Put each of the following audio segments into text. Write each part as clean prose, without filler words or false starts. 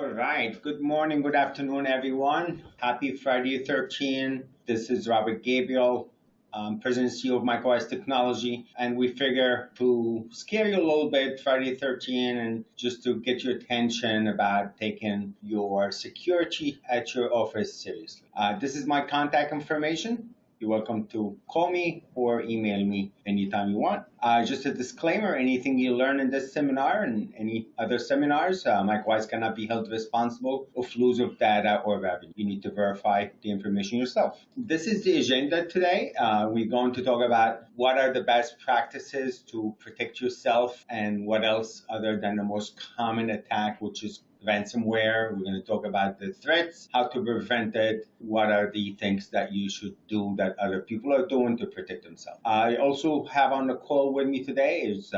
All right. Good morning, good afternoon, everyone. Happy Friday 13. This is Robert Gabriel, President and CEO of Microwise Technology. And we figure to scare you a little bit, Friday 13, and just to get your attention about taking your security at your office seriously. This is my contact information. You're welcome to call me or email me anytime you want. Just a disclaimer, anything you learn in this seminar and any other seminars, Microwise cannot be held responsible of loss of data or revenue. You need to verify the information yourself. This is the agenda today. We're going to talk about what are the best practices to protect yourself and what else other than the most common attack, which is ransomware. We're going to talk about the threats, how to prevent it, what are the things that you should do that other people are doing to protect themselves. I also have on the call with me today is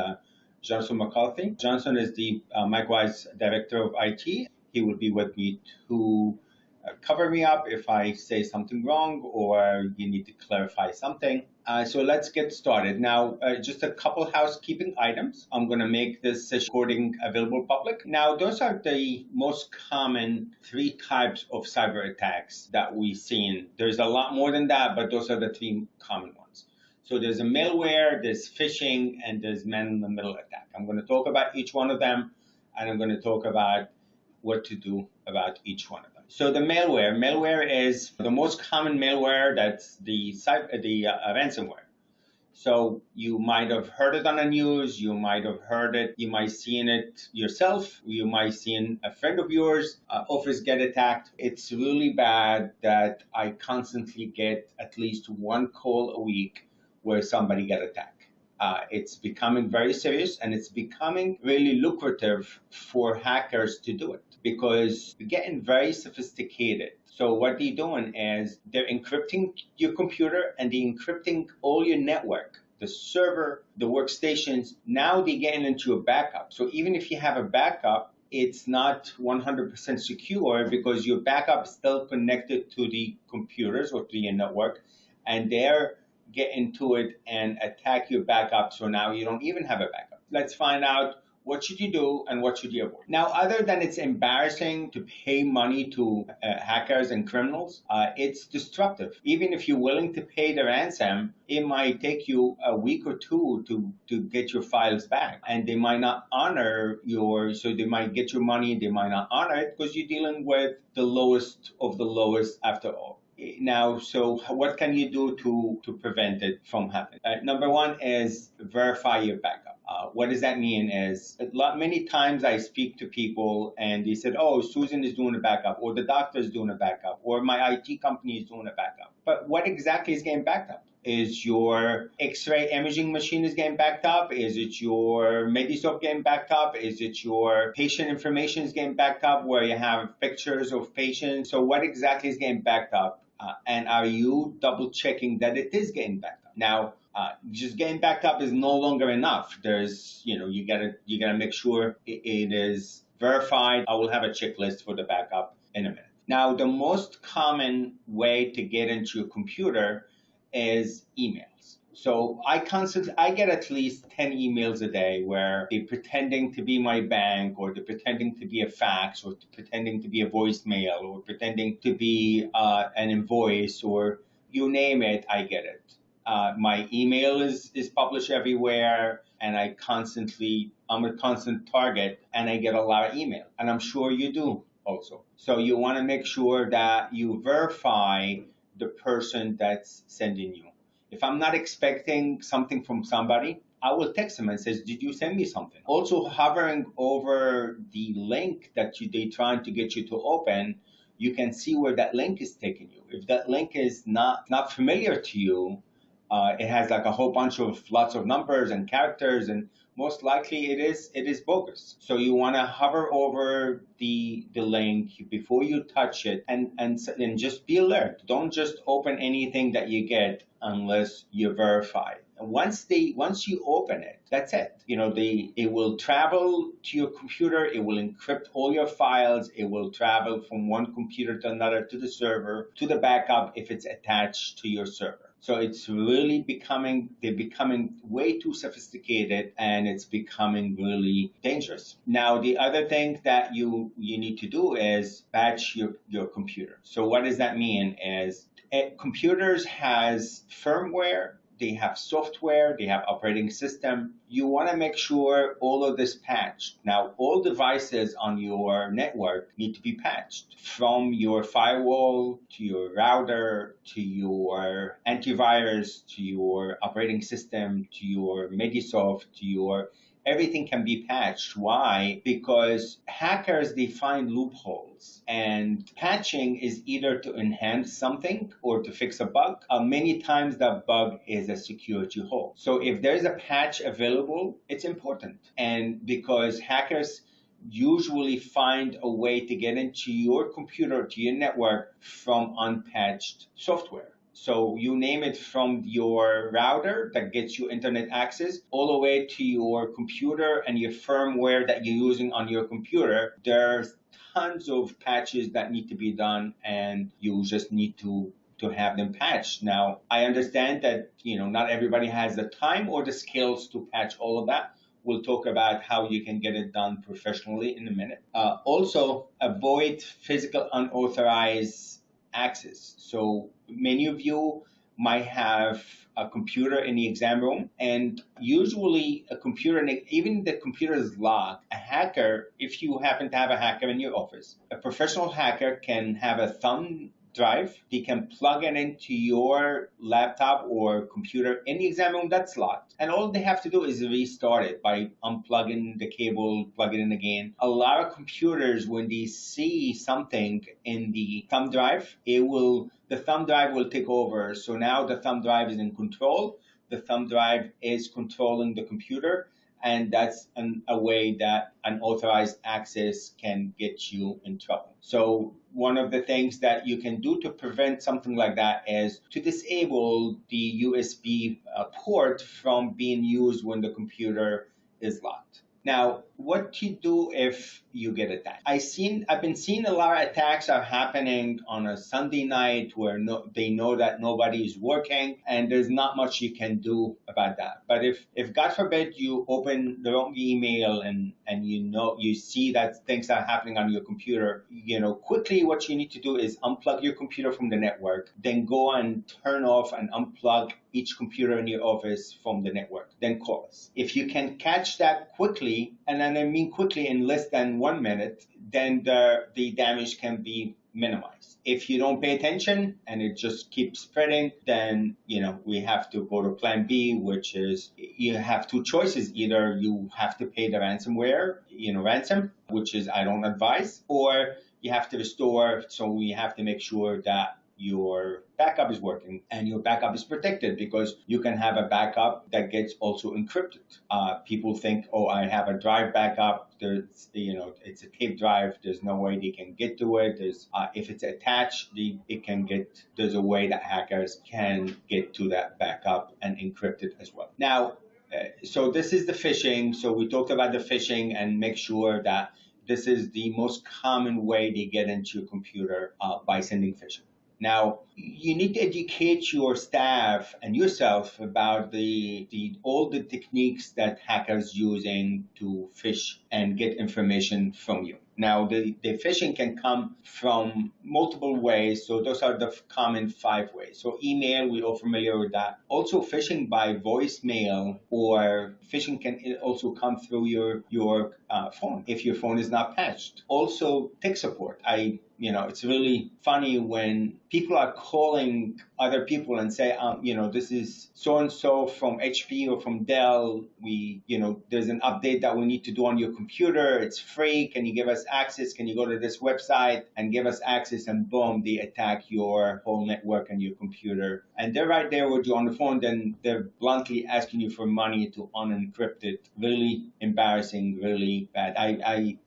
Johnson McCarthy. Johnson is the Microwise Director of IT. He will be with me to cover me up if I say something wrong or you need to clarify something. So let's get started. Now, just a couple housekeeping items. I'm going to make this recording available public. Now, those are the most common three types of cyber attacks that we've seen. There's a lot more than that, but those are the three common ones. So there's a malware, there's phishing, and there's man-in-the-middle attack. I'm going to talk about each one of them, and I'm going to talk about what to do about each one of them. So the malware. Malware is the most common malware. That's the ransomware. So you might have heard it on the news. You might have heard it. You might seen it yourself. You might seen a friend of yours office get attacked. It's really bad that I constantly get at least one call a week where somebody get attacked. It's becoming very serious, and it's becoming really lucrative for hackers to do it because they're getting very sophisticated. So what they're doing is they're encrypting your computer and they're encrypting all your network, the server, the workstations. Now they're getting into your backup. So even if you have a backup, it's not 100% secure because your backup is still connected to the computers or to your network, and they're get into it and attack your backup. So now you don't even have a backup. Let's find out what should you do and what should you avoid. Now, other than it's embarrassing to pay money to hackers and criminals, it's destructive. Even if you're willing to pay the ransom, it might take you a week or two to get your files back. And they might not honor so they might get your money, they might not honor it because you're dealing with the lowest of the lowest after all. Now, so what can you do to prevent it from happening? Number one is verify your backup. What does that mean is many times I speak to people and they said, oh, Susan is doing a backup, or the doctor is doing a backup, or my IT company is doing a backup. But what exactly is getting backed up? Is your X-ray imaging machine is getting backed up? Is it your Medisoft getting backed up? Is it your patient information is getting backed up where you have pictures of patients? So what exactly is getting backed up? And are you double checking that it is getting backed up? Now, just getting backed up is no longer enough. There's, you gotta make sure it is verified. I will have a checklist for the backup in a minute. Now, the most common way to get into your computer is emails. So I get at least 10 emails a day where they're pretending to be my bank, or they're pretending to be a fax, or pretending to be a voicemail, or pretending to be an invoice, or you name it, I get it. My email is published everywhere, and I'm a constant target, and I get a lot of email, and I'm sure you do also. So you want to make sure that you verify the person that's sending you. If I'm not expecting something from somebody, I will text them and says, did you send me something? Also, hovering over the link that they're trying to get you to open, you can see where that link is taking you. If that link is not familiar to you, it has like a whole bunch of lots of numbers and characters, and most likely it is bogus. So you want to hover over the link before you touch it, and just be alert. Don't just open anything that you get unless you verify. And once you open it, that's it. It will travel to your computer. It will encrypt all your files. It will travel from one computer to another, to the server, to the backup if it's attached to your server. So it's really they're becoming way too sophisticated, and it's becoming really dangerous. Now, the other thing that you need to do is patch your computer. So what does that mean is computers has firmware, they have software, they have operating system. You want to make sure all of this patched. Now, all devices on your network need to be patched, from your firewall to your router to your antivirus to your operating system to your Microsoft to your everything can be patched. Why? Because hackers, they find loopholes, and patching is either to enhance something or to fix a bug. Many times that bug is a security hole. So if there's a patch available, it's important. And because hackers usually find a way to get into your computer, to your network from unpatched software. So you name it, from your router that gets you internet access all the way to your computer and your firmware that you're using on your computer. There's tons of patches that need to be done, and you just need to have them patched. Now, I understand that, not everybody has the time or the skills to patch all of that. We'll talk about how you can get it done professionally in a minute. Also, avoid physical unauthorized access. So many of you might have a computer in the exam room, and usually a computer, even the computer is locked. A hacker, if you happen to have a hacker in your office, a professional hacker can have a thumb drive. They can plug it into your laptop or computer in the exam room that's locked. And all they have to do is restart it by unplugging the cable, plug it in again. A lot of computers, when they see something in the thumb drive, the thumb drive will take over. So now the thumb drive is in control. The thumb drive is controlling the computer. And that's a way that unauthorized access can get you in trouble. So one of the things that you can do to prevent something like that is to disable the USB port from being used when the computer is locked. Now, what to do if you get attacked? I've been seeing a lot of attacks are happening on a Sunday night where they know that nobody is working, and there's not much you can do about that. But if God forbid you open the wrong email and you see that things are happening on your computer, quickly what you need to do is unplug your computer from the network, then go and turn off and unplug each computer in your office from the network, then call us. If you can catch that quickly, and then I mean quickly in less than 1 minute, then the damage can be minimized. If you don't pay attention and it just keeps spreading, then we have to go to plan B, which is you have two choices. Either you have to pay the ransomware, ransom, which is I don't advise, or you have to restore. So we have to make sure that your backup is working and your backup is protected, because you can have a backup that gets also encrypted. People think, oh, I have a drive backup. There's, it's a tape drive. There's no way they can get to it. If it's attached, there's a way that hackers can get to that backup and encrypt it as well. Now, so this is the phishing. So we talked about the phishing, and make sure that this is the most common way they get into your computer by sending phishing. Now, you need to educate your staff and yourself about all the techniques that hackers using to phish and get information from you. Now, the phishing can come from multiple ways. So those are the common 5 ways. So email, we're all familiar with that. Also, phishing by voicemail, or phishing can also come through your phone if your phone is not patched. Also, tech support. It's really funny when people are calling other people and say, this is so-and-so from HP or from Dell. There's an update that we need to do on your computer. It's free. Can you give us access? Can you go to this website and give us access? And boom, they attack your whole network and your computer. And they're right there with you on the phone. Then they're bluntly asking you for money to unencrypt it. Really embarrassing, really bad.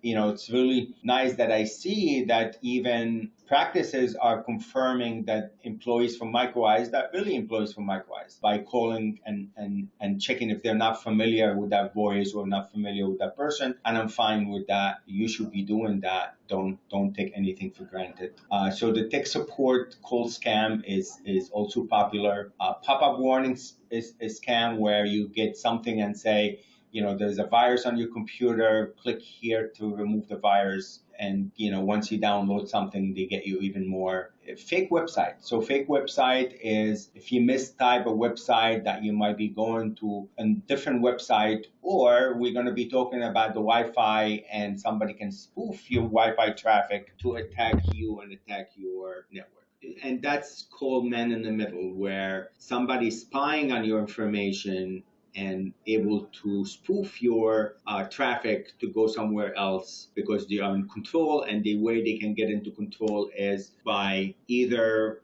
It's really nice that I see that even even practices are confirming that employees from MicroWise, that really employees from MicroWise, by calling and checking if they're not familiar with that voice or not familiar with that person. And I'm fine with that. You should be doing that. Don't take anything for granted. So the tech support call scam is also popular. Pop-up warnings is a scam where you get something and say, there's a virus on your computer, click here to remove the virus. And, once you download something, they get you even more. Fake website. So fake website is if you mistype a website that you might be going to a different website, or we're going to be talking about the Wi-Fi and somebody can spoof your Wi-Fi traffic to attack you and attack your network. And that's called man in the middle, where somebody's spying on your information and able to spoof your traffic to go somewhere else because they are in control. And the way they can get into control is by either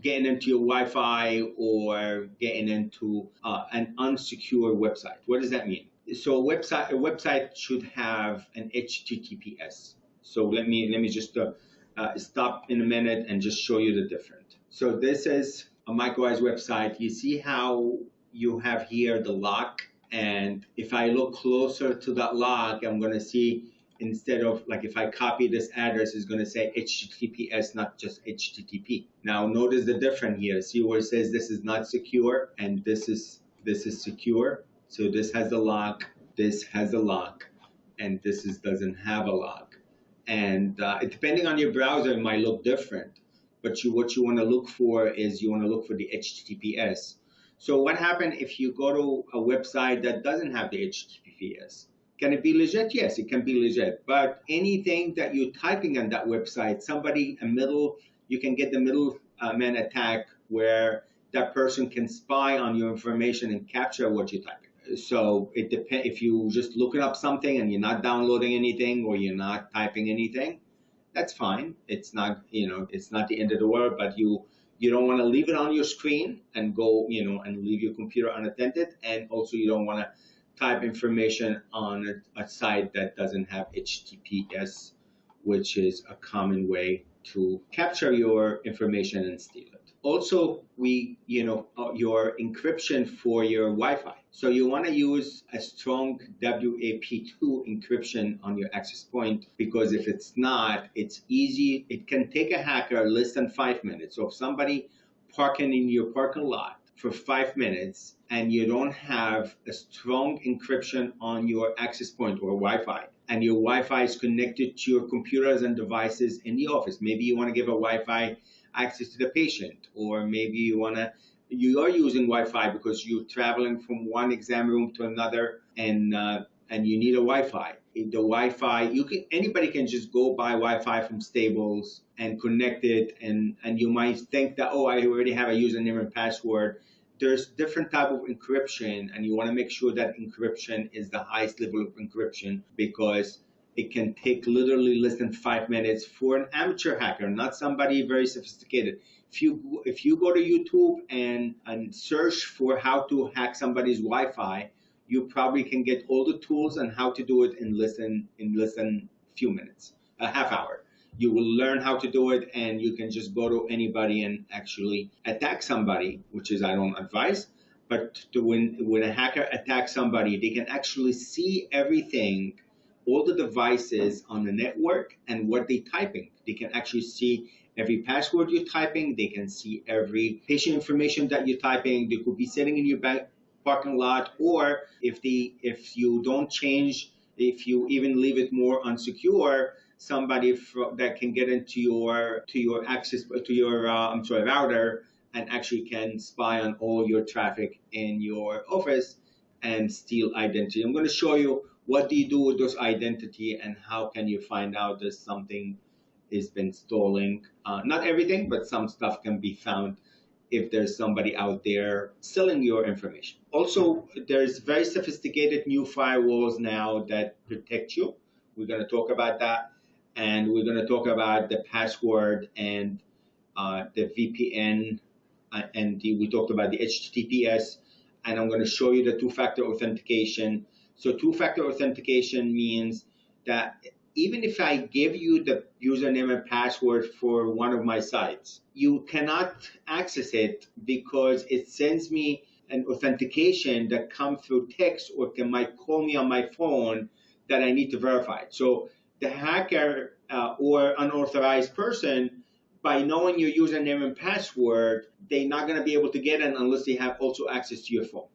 getting into your Wi-Fi or getting into an unsecure website. What does that mean? So a website should have an HTTPS. So let me just stop in a minute and just show you the difference. So this is a MicroWise website. You see how you have here the lock, and if I look closer to that lock, I'm going to see, instead of if I copy this address, it's going to say HTTPS, not just HTTP. Now notice the difference here. See where it says this is not secure and this is secure. So this has a lock, this has a lock, and this doesn't have a lock. And depending on your browser, it might look different. But what you want to look for is you want to look for the HTTPS. So what happens if you go to a website that doesn't have the HTTPS? Can it be legit? Yes, it can be legit. But anything that you're typing on that website, you can get the middleman attack where that person can spy on your information and capture what you're typing. So it depends. If you just looking up something and you're not downloading anything or you're not typing anything, that's fine. It's not, it's not the end of the world, but you don't want to leave it on your screen and go, and leave your computer unattended. And also you don't want to type information on a site that doesn't have HTTPS, which is a common way to capture your information and steal it. Also, your encryption for your Wi-Fi. So you want to use a strong WAP2 encryption on your access point, because if it's not, it's easy. It can take a hacker less than 5 minutes. So if somebody parking in your parking lot for 5 minutes and you don't have a strong encryption on your access point or Wi-Fi, and your Wi-Fi is connected to your computers and devices in the office, maybe you want to give a Wi-Fi access to the patient, or maybe you are using Wi-Fi because you're traveling from one exam room to another, and you need a Wi-Fi. The Wi-Fi, anybody can just go buy Wi-Fi from Stables and connect it, and you might think that, oh, I already have a username and password. There's different type of encryption, and you want to make sure that encryption is the highest level of encryption, because it can take literally less than 5 minutes for an amateur hacker, not somebody very sophisticated. If you go to YouTube and search for how to hack somebody's Wi-Fi, you probably can get all the tools on how to do it in less than a few minutes, a half hour. You will learn how to do it, and you can just go to anybody and actually attack somebody, which is I don't advise. But when a hacker attacks somebody, they can actually see everything, all the devices on the network and what they're typing. They can actually see every password you're typing. They can see every patient information that you're typing. They could be sitting in your parking lot, or if you don't change, if you even leave it more unsecure, somebody that can get into your access to your router and actually can spy on all your traffic in your office and steal identity. I'm going to show you what do you do with those identity and how can you find out that something has been stolen. Not everything, but some stuff can be found if there's somebody out there selling your information. Also, there's very sophisticated new firewalls now that protect you. We're going to talk about that. And we're going to talk about the password and the VPN, and we talked about the HTTPS. And I'm going to show you the two-factor authentication. So two-factor authentication means that even if I give you the username and password for one of my sites, you cannot access it because it sends me an authentication that comes through text or might call me on my phone that I need to verify. So the hacker or unauthorized person, by knowing your username and password, they're not going to be able to get in unless they have also access to your phone.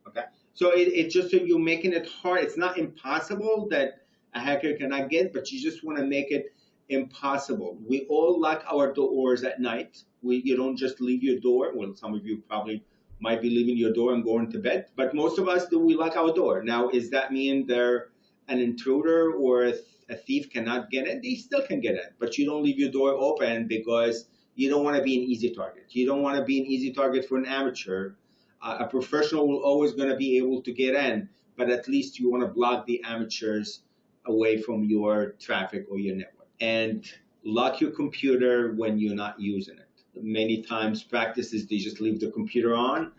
Okay, so it's just that you're making it hard. It's not impossible that a hacker cannot get, but you just want to make it impossible. We all lock our doors at night. You don't just leave your door. Well, some of you probably might be leaving your door and going to bed, but most of us do. We lock our door. Now, does that mean they're an intruder or a thief cannot get in? They still can get in, but you don't leave your door open because you don't want to be an easy target. You don't want to be an easy target for an amateur. A professional will always going to be able to get in, but at least you want to block the amateurs away from your traffic or your network. And lock your computer when you're not using it. Many times practices, they just leave the computer on,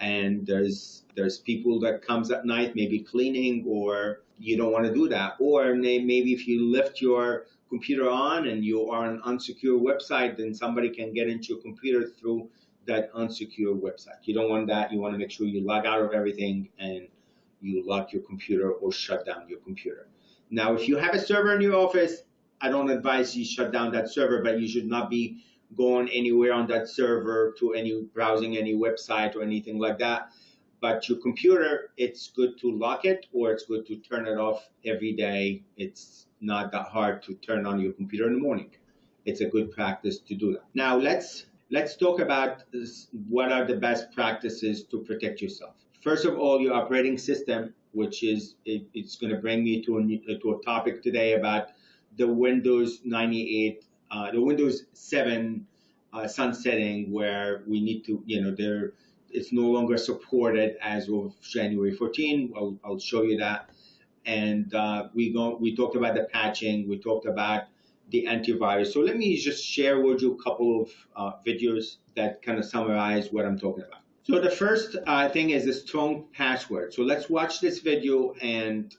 and there's people that comes at night, maybe cleaning, or you don't want to do that. Or maybe if you left your computer on and you are on an unsecure website, then somebody can get into your computer through that unsecure website. You don't want that. You want to make sure you log out of everything and you lock your computer or shut down your computer. Now, if you have a server in your office, I don't advise you shut down that server, but you should not be going anywhere on that server to browsing any website or anything like that. But your computer, it's good to lock it, or it's good to turn it off every day. It's not that hard to turn on your computer in the morning. It's a good practice to do that. Now, let's talk about what are the best practices to protect yourself. First of all, your operating system, which is, it's going to bring me to a topic today about the Windows 98, the Windows 7 sunsetting, where we need to, it's no longer supported as of January 14. I'll show you that. And we talked about the patching, we talked about the antivirus. So let me just share with you a couple of videos that kind of summarize what I'm talking about. So the first thing is a strong password. So let's watch this video and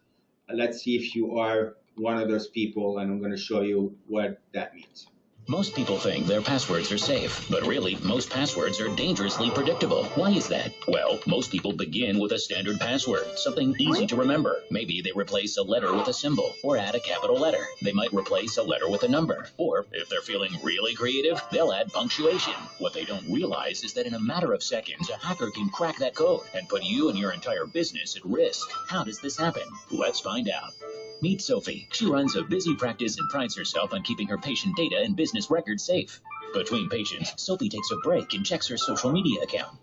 let's see if you are one of those people, and I'm going to show you what that means. Most people think their passwords are safe, but really, most passwords are dangerously predictable. Why is that? Well, most people begin with a standard password, something easy to remember. Maybe they replace a letter with a symbol, or add a capital letter. They might replace a letter with a number. Or, if they're feeling really creative, they'll add punctuation. What they don't realize is that in a matter of seconds, a hacker can crack that code and put you and your entire business at risk. How does this happen? Let's find out. Meet Sophie. She runs a busy practice and prides herself on keeping her patient data and business records safe. Between patients, Sophie takes a break and checks her social media account.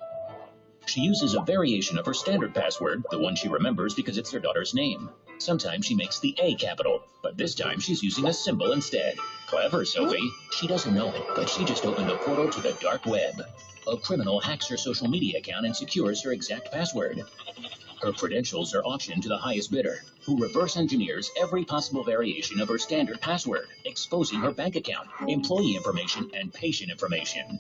She uses a variation of her standard password, the one she remembers because it's her daughter's name. Sometimes she makes the A capital, but this time she's using a symbol instead. Clever, Sophie. She doesn't know it, but she just opened a portal to the dark web. A criminal hacks her social media account and secures her exact password. Her credentials are auctioned to the highest bidder, who reverse engineers every possible variation of her standard password, exposing her bank account, employee information, and patient information.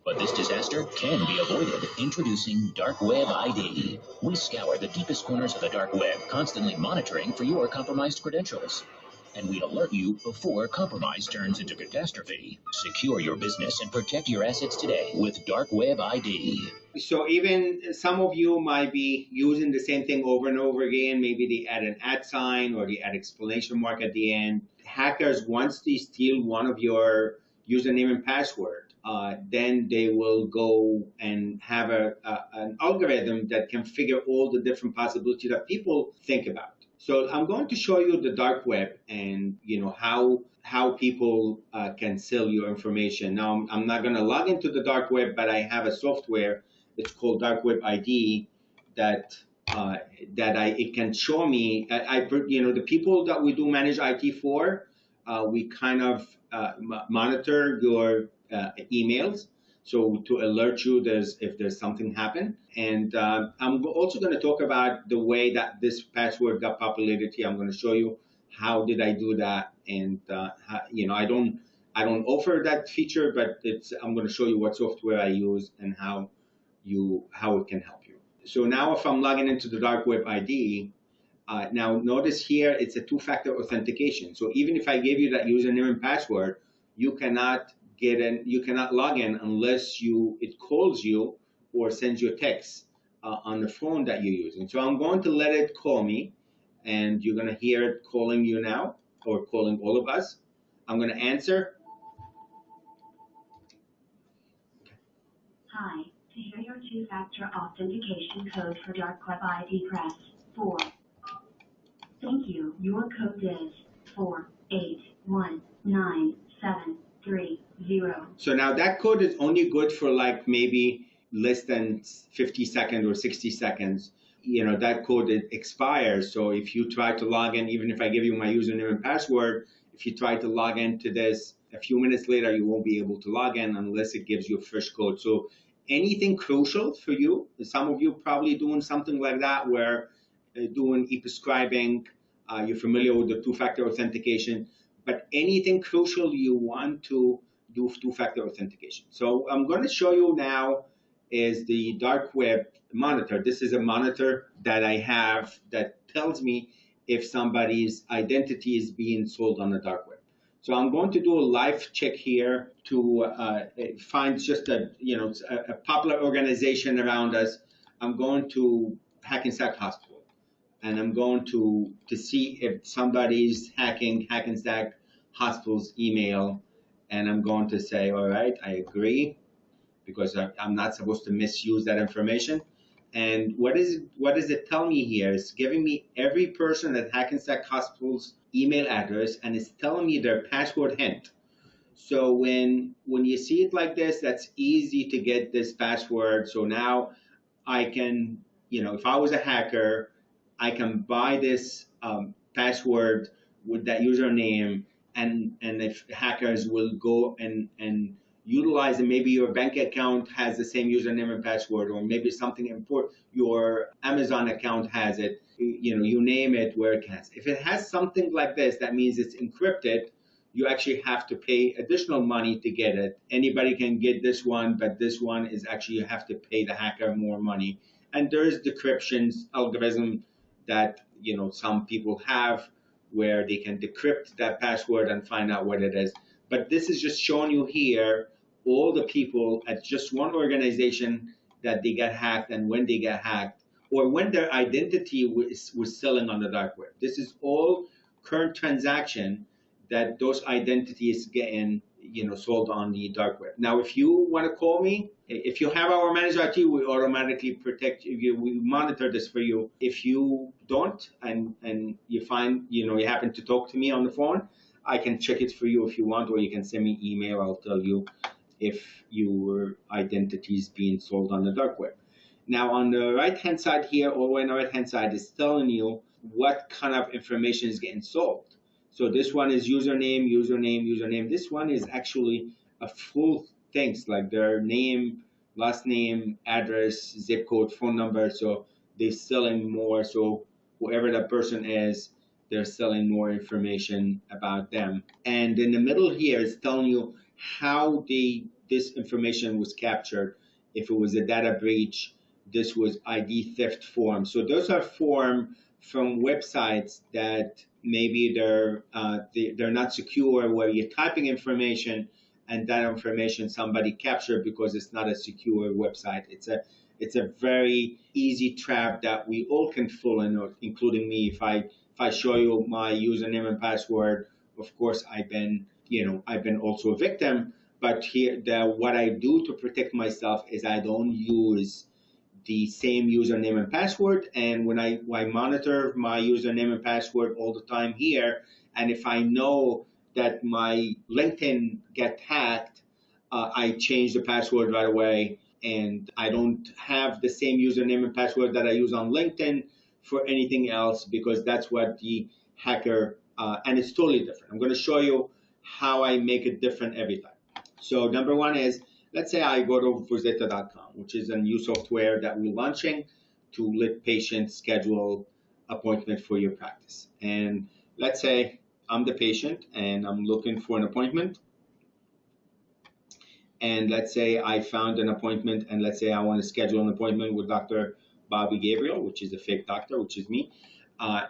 But this disaster can be avoided. Introducing Dark Web ID. We scour the deepest corners of the dark web, constantly monitoring for your compromised credentials. And we alert you before compromise turns into catastrophe. Secure your business and protect your assets today with Dark Web ID. So even some of you might be using the same thing over and over again. Maybe they add an @ sign or they add exclamation mark at the end. Hackers, once they steal one of your username and password, then they will go and have an algorithm that can figure all the different possibilities that people think about. So I'm going to show you the dark web and how people can sell your information. Now I'm not going to log into the dark web, but I have a software. It's called Dark Web ID that it can show me. The people that we do manage IT for, we kind of monitor your emails. So to alert you if there's something happen. And I'm also going to talk about the way that this password got populated here. I'm going to show you how did I do that. And I don't offer that feature, but I'm going to show you what software I use and how it can help you. So now if I'm logging into the Dark Web ID, Now notice here it's a two-factor authentication. So even if I gave you that username and password, you cannot get in, you cannot log in unless it calls you or sends you a text on the phone that you're using. So I'm going to let it call me, and you're going to hear it calling you now, or calling all of us. I'm going to answer. Hi, to hear your two-factor authentication code for dark web ID, press 4. Thank you. Your code is 48197330. So now that code is only good for like maybe less than 50 seconds or 60 seconds. You know, that code expires. So if you try to log in, even if I give you my username and password, if you try to log into this a few minutes later, you won't be able to log in unless it gives you a fresh code. So anything crucial for you, some of you probably doing something like that where doing e-prescribing, you're familiar with the two-factor authentication, but anything crucial you want to do two-factor authentication. So I'm going to show you now is the dark web monitor. This is a monitor that I have that tells me if somebody's identity is being sold on the dark web. So I'm going to do a live check here to find just a popular organization around us. I'm going to Hackensack Hospital, and I'm going to see if somebody's hacking Hackensack Hospital's email, and I'm going to say, all right, I agree, because I'm not supposed to misuse that information. And what does it tell me here? It's giving me every person at Hackensack Hospital's email address, and it's telling me their password hint. So when you see it like this, that's easy to get this password. So now I can, if I was a hacker, I can buy this password with that username, and if hackers will go and utilize it, maybe your bank account has the same username and password, or maybe something important, your Amazon account has it, you name it where it has. If it has something like this, that means it's encrypted. You actually have to pay additional money to get it. Anybody can get this one, but this one is actually, you have to pay the hacker more money. And there's decryption algorithm that some people have where they can decrypt that password and find out what it is. But this is just showing you here all the people at just one organization that they got hacked, and when they got hacked, or when their identity was selling on the dark web. This is all current transaction that those identities getting sold on the dark web. Now, if you want to call me, if you have our managed IT, we automatically protect you. We monitor this for you. If you don't, and you find you happen to talk to me on the phone, I can check it for you if you want, or you can send me email. I'll tell you if your identity is being sold on the dark web. Now, on the right-hand side here, all the way on the right-hand side, is telling you what kind of information is getting sold. So this one is username, username, username. This one is actually a full things like their name, last name, address, zip code, phone number. So they're selling more. So whoever that person is, they're selling more information about them. And in the middle here is telling you how this information was captured. If it was a data breach, this was ID theft form. So those are forms from websites that maybe they're not secure, where you're typing information and that information somebody captured because it's not a secure website. It's a very easy trap that we all can fall in, including me. If I show you my username and password, of course I've been also a victim. But here, what I do to protect myself is I don't use the same username and password. And when I monitor my username and password all the time here, and if I know that my LinkedIn get hacked, I change the password right away, and I don't have the same username and password that I use on LinkedIn for anything else, because that's what the hacker, and it's totally different. I'm going to show you how I make it different every time. So number one is, let's say I go to Rosetta.com, which is a new software that we're launching to let patients schedule appointment for your practice. And let's say I'm the patient and I'm looking for an appointment. And let's say I found an appointment, and let's say I want to schedule an appointment with Dr. Bobby Gabriel, which is a fake doctor, which is me.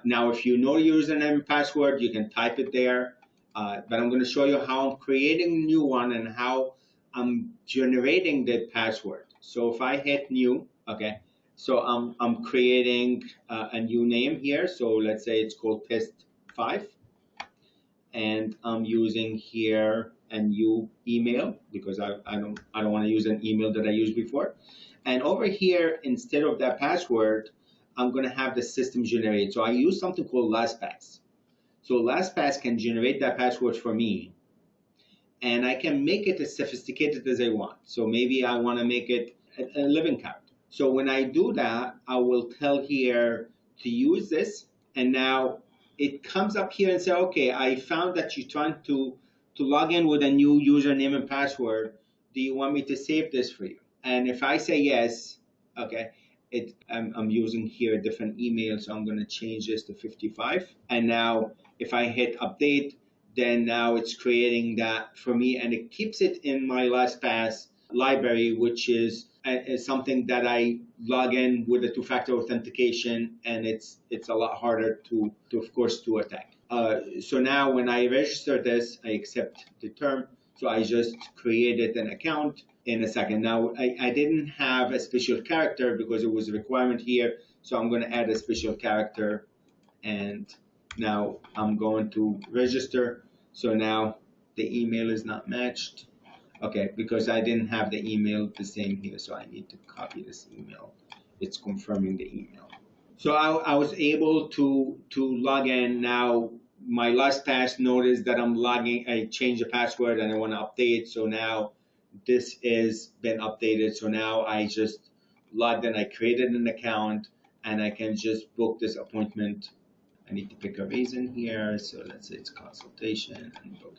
Now, if you know your username and password, you can type it there. But I'm going to show you how I'm creating a new one and how I'm generating the password. So if I hit new, okay, so I'm creating a new name here. So let's say it's called test 5. And I'm using here a new email because I don't want to use an email that I used before. And over here, instead of that password, I'm going to have the system generate. So I use something called LastPass. So LastPass can generate that password for me, and I can make it as sophisticated as I want. So maybe I want to make it a living character. So when I do that, I will tell here to use this, and now it comes up here and say, okay, I found that you're trying to log in with a new username and password. Do you want me to save this for you? And if I say yes, okay, I'm using here a different email, so I'm going to change this to 55. And now if I hit update, then now it's creating that for me, and it keeps it in my LastPass library, which is something that I log in with a two-factor authentication, and it's a lot harder to of course, to attack. So now when I register this, I accept the term. So I just created an account in a second. Now I didn't have a special character because it was a requirement here. So I'm going to add a special character, and now I'm going to register. So now the email is not matched. Okay, because I didn't have the email the same here, so I need to copy this email. It's confirming the email. So I was able to log in. Now my LastPass noticed that I'm logging. I changed the password and I want to update. So now this is been updated. So now I just logged in. I created an account and I can just book this appointment. I need to pick a reason here. So let's say it's consultation and book.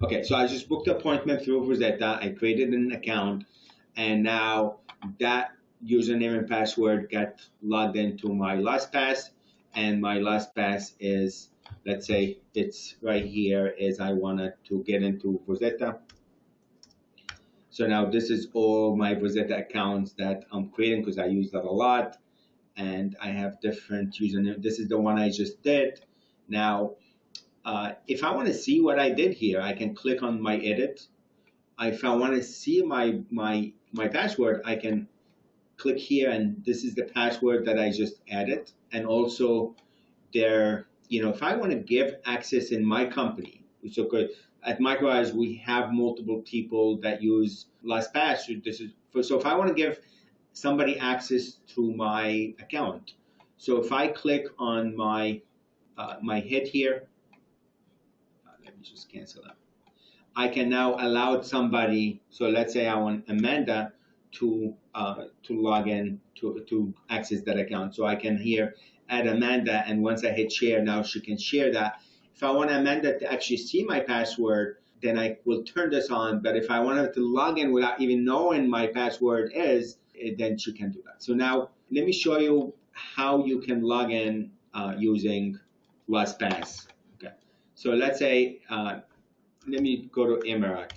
Okay, so I just booked an appointment through Rosetta. I created an account, and now that username and password got logged into my LastPass, and my LastPass is, let's say it's right here, is I wanted to get into Rosetta. So now this is all my Rosetta accounts that I'm creating because I use that a lot, and I have different usernames. This is the one I just did. Now, if I want to see what I did here, I can click on my edit. If I want to see my password, I can click here, and this is the password that I just added. And also there, if I want to give access in my company, so at MicroEyes, we have multiple people that use LastPass. So if I want to give somebody access to my account, so if I click on my hit here, let me just cancel that. I can now allow somebody. So let's say I want Amanda to log in to access that account. So I can here add Amanda, and once I hit share, now she can share that. If I want Amanda to actually see my password, then I will turn this on. But if I want her to log in without even knowing my password is, then she can do that. So now let me show you how you can log in using LastPass. Okay. So let's say, let me go to Emirates,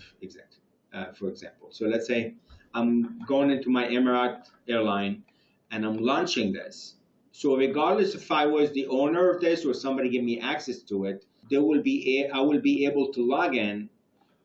for example. So let's say I'm going into my Emirates airline and I'm launching this. So regardless if I was the owner of this or somebody give me access to it, I will be able to log in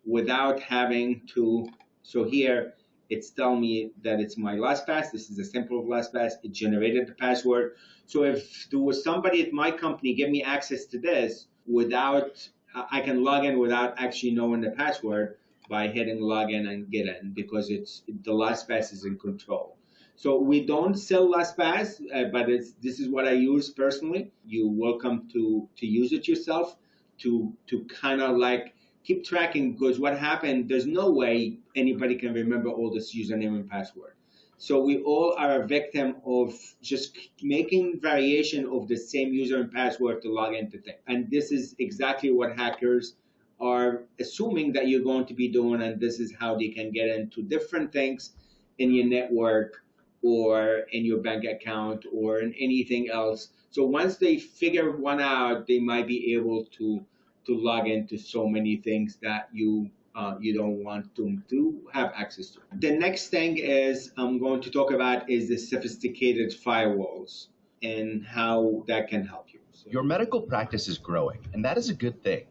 without having to. So here it's telling me that it's my LastPass. This is a simple LastPass. It generated the password. So if there was somebody at my company give me access to this without, I can log in without actually knowing the password by hitting login and get in, because the LastPass is in control. So we don't sell LastPass, but this is what I use personally. You're welcome to use it yourself to kind of like keep tracking, because what happened, there's no way anybody can remember all this username and password. So we all are a victim of just making variation of the same user and password to log into things. And this is exactly what hackers are assuming that you're going to be doing, and this is how they can get into different things in your network or in your bank account or in anything else. So once they figure one out, they might be able to log into so many things that you don't want to have access to. The next thing is I'm going to talk about is the sophisticated firewalls. and how that can help you. So, Your medical practice is growing, and that is a good thing.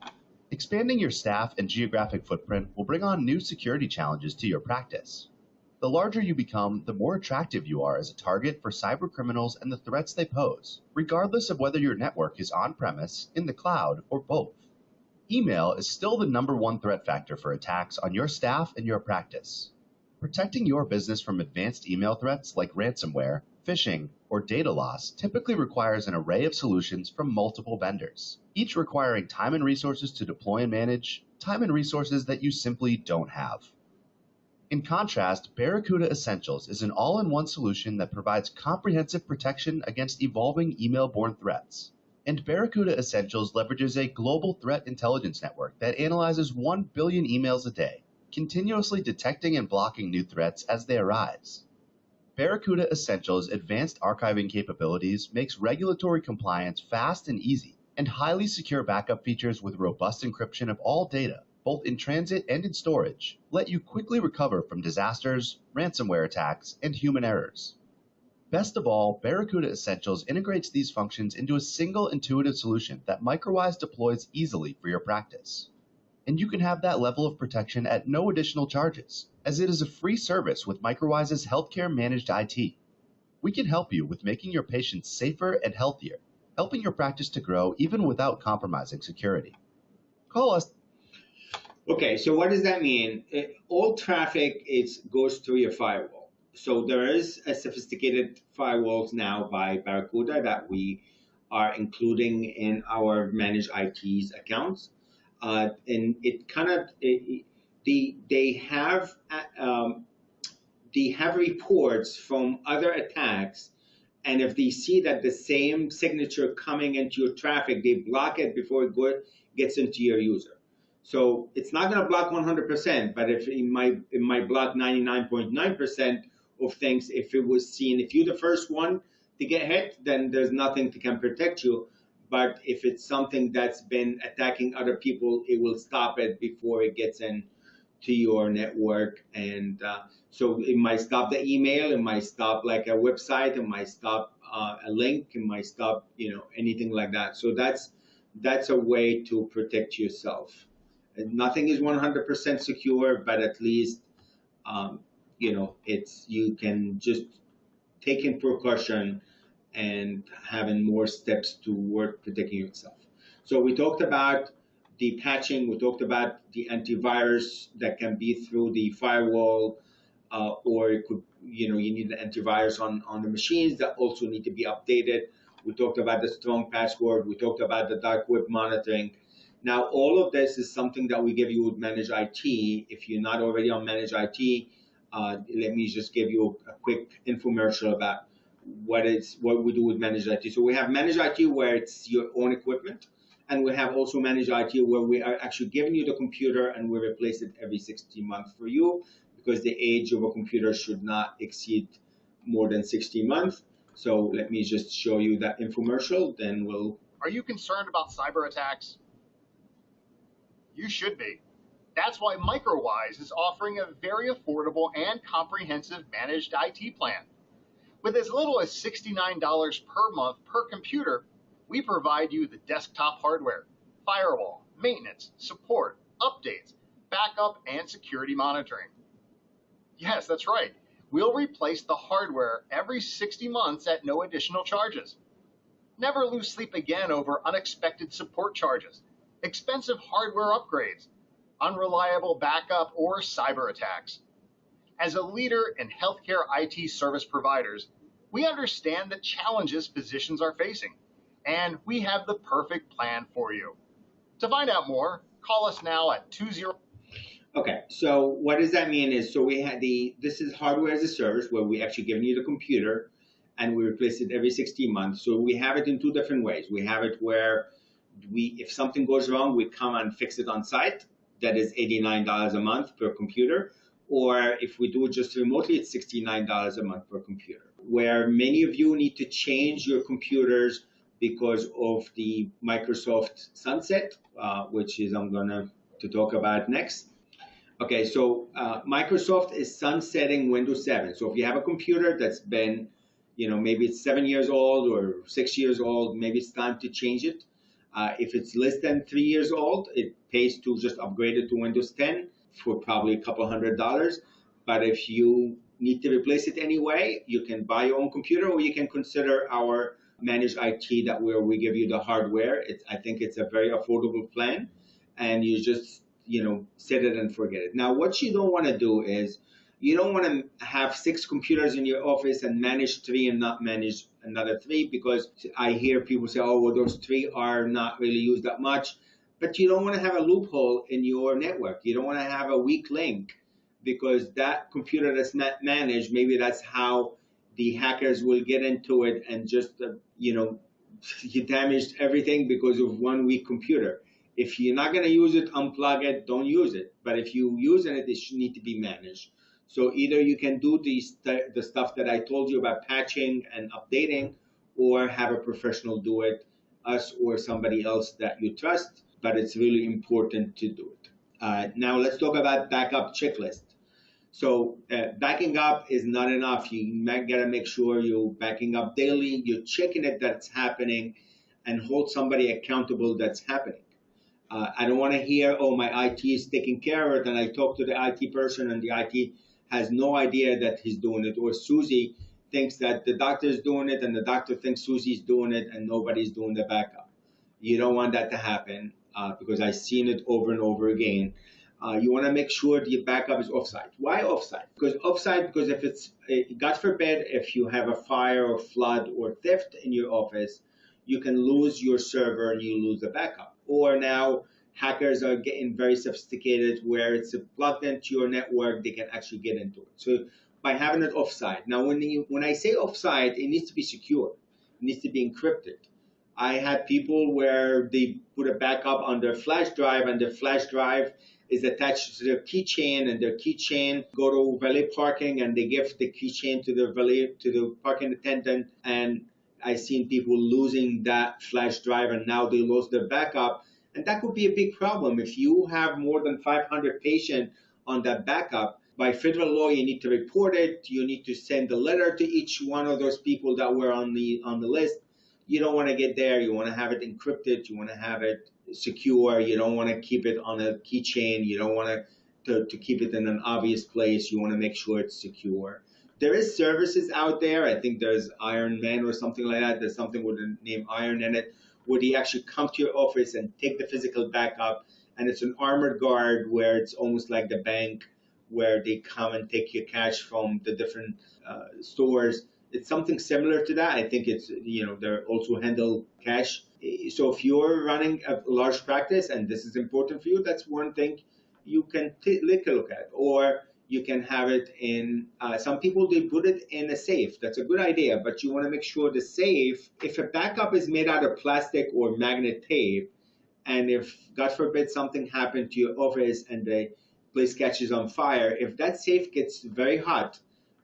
Expanding your staff and geographic footprint will bring on new security challenges to your practice. The larger you become, the more attractive you are as a target for cyber criminals and the threats they pose, regardless of whether your network is on-premise, in the cloud, or both. Email is still the #1 threat factor for attacks on your staff and your practice. Protecting your business from advanced email threats like ransomware, phishing, or data loss typically requires an array of solutions from multiple vendors, each requiring time and resources to deploy and manage, time and resources that you simply don't have. In contrast, Barracuda Essentials is an all-in-one solution that provides comprehensive protection against evolving email-borne threats. And Barracuda Essentials leverages a global threat intelligence network that analyzes 1 billion emails a day, continuously detecting and blocking new threats as they arise. Barracuda Essentials' advanced archiving capabilities makes regulatory compliance fast and easy, and highly secure backup features with robust encryption of all data, both in transit and in storage, let you quickly recover from disasters, ransomware attacks, and human errors. Best of all, Barracuda Essentials integrates these functions into a single intuitive solution that MicroWise deploys easily for your practice. And you can have that level of protection at no additional charges, as it is a free service with MicroWise's healthcare managed IT. We can help you with making your patients safer and healthier, helping your practice to grow even without compromising security. Call us. okay, so what does that mean? All traffic goes through your firewall. So there is a sophisticated firewalls now by Barracuda that we are including in our managed IT's accounts. And it kind of, they have reports from other attacks, and if they see that the same signature coming into your traffic, they block it before it gets into your user. So it's not going to block 100%, but if it might block 99.9% of things. If it was seen, if you're the first one to get hit, then there's nothing that can protect you. But if it's something that's been attacking other people, it will stop it before it gets in to your network. And so it might stop the email, it might stop like a website, it might stop a link, it might stop, anything like that. So that's a way to protect yourself. And nothing is 100% secure, but at least you can just take in precaution and having more steps toward protecting yourself. So we talked about the patching, we talked about the antivirus that can be through the firewall, or it could, you need an antivirus on the machines that also need to be updated. We talked about the strong password, we talked about the dark web monitoring. Now, all of this is something that we give you with Managed IT. If you're not already on Managed IT, let me just give you a quick infomercial about what we do with Managed IT. So we have Managed IT where it's your own equipment, and we have also Managed IT where we are actually giving you the computer and we replace it every 60 months for you, because the age of a computer should not exceed more than 60 months. So let me just show you that infomercial, then we'll... Are you concerned about cyber attacks? You should be. That's why MicroWise is offering a very affordable and comprehensive managed IT plan. With as little as $69 per month per computer, we provide you the desktop hardware, firewall, maintenance, support, updates, backup, and security monitoring. Yes, that's right. We'll replace the hardware every 60 months at no additional charges. Never lose sleep again over unexpected support charges, expensive hardware upgrades, unreliable backup, or cyber attacks. As a leader in healthcare IT service providers, we understand the challenges physicians are facing, and we have the perfect plan for you. To find out more, call us now at 20. Okay, so what does that mean is, so we had this is hardware as a service where we actually giving you the computer and we replace it every 60 months. So we have it in two different ways. We have it where if something goes wrong, we come and fix it on site. That is $89 a month per computer. Or if we do it just remotely, it's $69 a month per computer. Where many of you need to change your computers because of the Microsoft sunset, which is I'm going to talk about next. Okay, so Microsoft is sunsetting Windows 7. So if you have a computer that's been, Maybe it's 7 years old or 6 years old. Maybe it's time to change it. If it's less than 3 years old, it pays to just upgrade it to Windows 10 for probably a couple $100. But if you need to replace it anyway, you can buy your own computer, or you can consider our managed IT where we give you the hardware. I think it's a very affordable plan, and you just set it and forget it. Now, what you don't want to do is you don't want to have 6 computers in your office and manage 3 and not manage another 3, because I hear people say, oh, well, those 3 are not really used that much. But you don't want to have a loophole in your network. You don't want to have a weak link, because that computer that's not managed, maybe that's how the hackers will get into it and just, you damaged everything because of one weak computer. If you're not going to use it, unplug it, don't use it. But if you're using it, it should need to be managed. So either you can do the stuff that I told you about patching and updating, or have a professional do it, us or somebody else that you trust, but it's really important to do it. Now let's talk about backup checklist. So backing up is not enough. You gotta make sure you're backing up daily, you're checking it that's happening, and hold somebody accountable that's happening. I don't want to hear, oh, my IT is taking care of it, and I talk to the IT person and the IT has no idea that he's doing it, or Susie thinks that the doctor is doing it and the doctor thinks Susie's doing it and nobody's doing the backup. You don't want that to happen, because I've seen it over and over again. You want to make sure the backup is offsite. Why offsite? Because if it's, God forbid, if you have a fire or flood or theft in your office, you can lose your server and you lose the backup. Or now hackers are getting very sophisticated where it's plugged into your network, they can actually get into it. So by having it offsite. Now, when I say offsite, it needs to be secure. It needs to be encrypted. I had people where they put a backup on their flash drive, and their flash drive is attached to their keychain, and their keychain go to valet parking, and they give the keychain to the parking attendant. And I've seen people losing that flash drive, and now they lost their backup. And that could be a big problem. If you have more than 500 patients on that backup, by federal law, you need to report it. You need to send a letter to each one of those people that were on the list. You don't want to get there. You want to have it encrypted. You want to have it secure. You don't want to keep it on a keychain. You don't want to keep it in an obvious place. You want to make sure it's secure. There is services out there. I think there's Iron Man or something like that. There's something with the name Iron in it, where they actually come to your office and take the physical backup. And it's an armored guard where it's almost like the bank, where they come and take your cash from the different stores. It's something similar to that. I think it's, they also handle cash. So if you're running a large practice and this is important for you, that's one thing you can take a look at. Or you can have it in, some people, they put it in a safe. That's a good idea, but you want to make sure the safe, if a backup is made out of plastic or magnet tape, and if, God forbid, something happened to your office and the place catches on fire, if that safe gets very hot,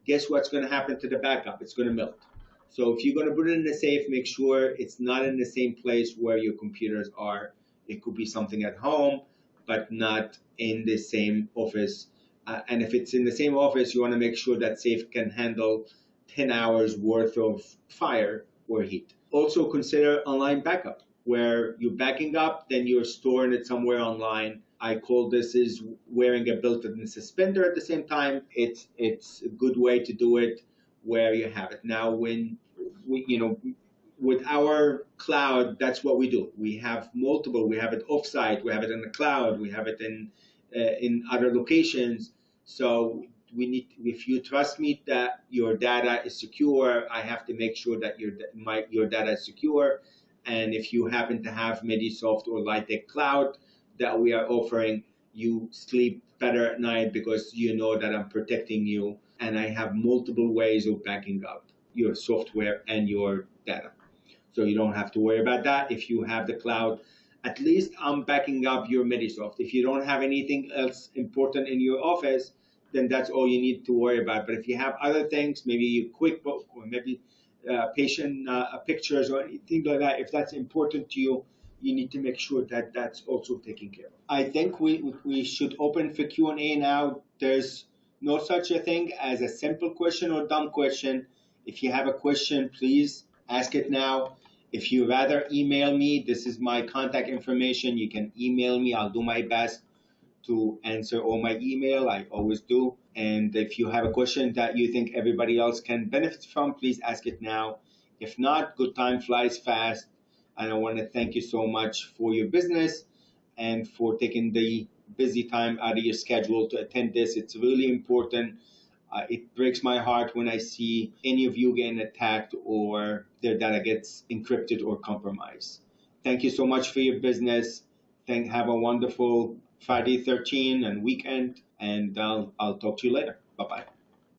guess what's going to happen to the backup? It's going to melt. So if you're going to put it in the safe, make sure it's not in the same place where your computers are. It could be something at home, but not in the same office. And if it's in the same office, you want to make sure that safe can handle 10 hours worth of fire or heat. Also consider online backup, where you're backing up, then you're storing it somewhere online. I call this is wearing a built-in suspender at the same time. It's a good way to do it where you have it. Now, when with our cloud, that's what we do. We have multiple. We have it offsite. We have it in the cloud. We have it in other locations. So we need. If you trust me that your data is secure, I have to make sure that your data is secure. And if you happen to have Medisoft or Lightech Cloud that we are offering, you sleep better at night because you know that I'm protecting you, and I have multiple ways of backing up your software and your data. So you don't have to worry about that. If you have the cloud, at least I'm backing up your Medisoft. If you don't have anything else important in your office, then that's all you need to worry about. But if you have other things, maybe QuickBooks or maybe patient pictures or anything like that, if that's important to you, you need to make sure that that's also taken care of. I think we should open for Q&A now. There's no such a thing as a simple question or dumb question. If you have a question, please ask it now. If you rather email me, this is my contact information. You can email me. I'll do my best to answer all my email. I always do. And if you have a question that you think everybody else can benefit from, please ask it now. If not, good time flies fast. And I want to thank you so much for your business and for taking the busy time out of your schedule to attend this. It's really important. It breaks my heart when I see any of you getting attacked or their data gets encrypted or compromised. Thank you so much for your business. Have a wonderful Friday 13 and weekend, and I'll talk to you later. Bye-bye.